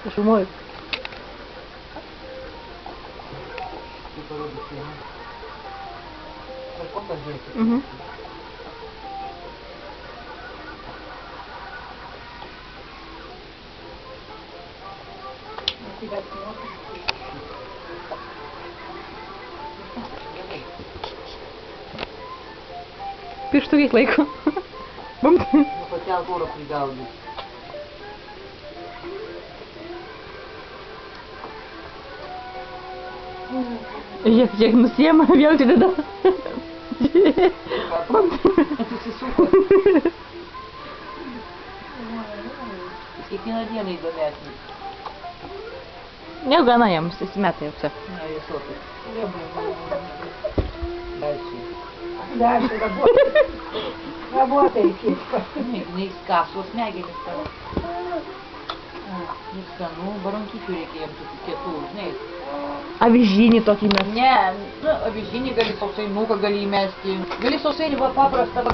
Aš filmuoju. Tai parodysiu. Ar kokias žiūrėti? Mhm. Pirštų kiek laiko. Bum. Nu, pakelk oro prigaudyt. Žiūrėk, kiek nusiema, vėl atideda. Susisuko. Jis kiekvieną dieną įdomesnis. Jau gana jam, įsimeta jau čia. Не, высокий. Дальше. Дальше работай. Работай, киска. Ne įskaso smegenis tavo. Nu, baronkyčių reikia jam tokių kietų, žinai. Avižinį tokį mes. Ne, nu, avižinį gali sausainiuką gali įmesti. Gali sausainį va paprastą, va